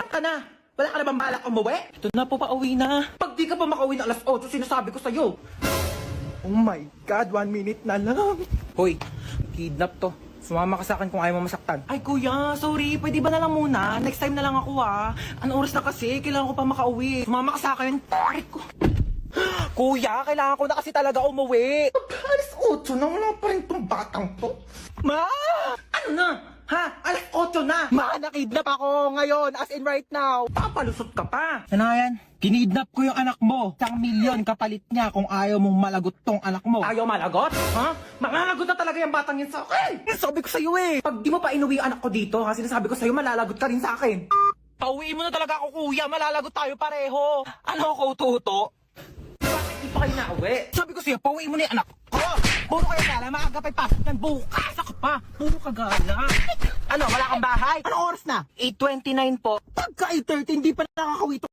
ka na. Wala ka na bang balak umuwi? Ito na po, pauwi na. Pag di ka pa makauwi ng alas 8, sinasabi ko sa'yo. Oh my God, 1 minute na lang. Hoy, kidnap to. Sumama ka sa akin kung ayaw mo masaktan. Ay kuya, sorry, pwede ba na lang muna? Next time na lang ako ha. Ano oras na kasi? Kailangan ko pa makauwi. Sumama ka sa akin. Aray ko. Kuya, kailangan ko na kasi talaga umuwi. Alas 8 na, wala pa rin tong batang to. Ma! Ano na? Ha? Alas 8 na. Ma, nakidnap ako ngayon, as in right now. Papalusot ka pa. Ano yan? Kinidnap ko yung anak mo. 1,000,000 kapalit niya kung ayaw mong malagot tong anak mo. Ayaw malagot? Ha? Malalagot na talaga yung batang yun sa akin. Sabi ko sa'yo eh. Pag di mo pa inuwi yung anak ko dito, ha? Sinasabi ko sa'yo, malalagot ka rin sa akin. Pauwiin mo na talaga ako, kuya. Malalagot tayo pareho. Ano ako, tuto? Bakit di pa kayo nauwi? Sabi ko sa'yo, pauwiin mo na yung anak ko. Puro kayo gala, maaga pa'y pasok ng bukas. Ako pa, puro ka gala. Ano, wala kang bahay? Anong oras na? 8:29 po. Pagka 8:30, hindi pa nakakawito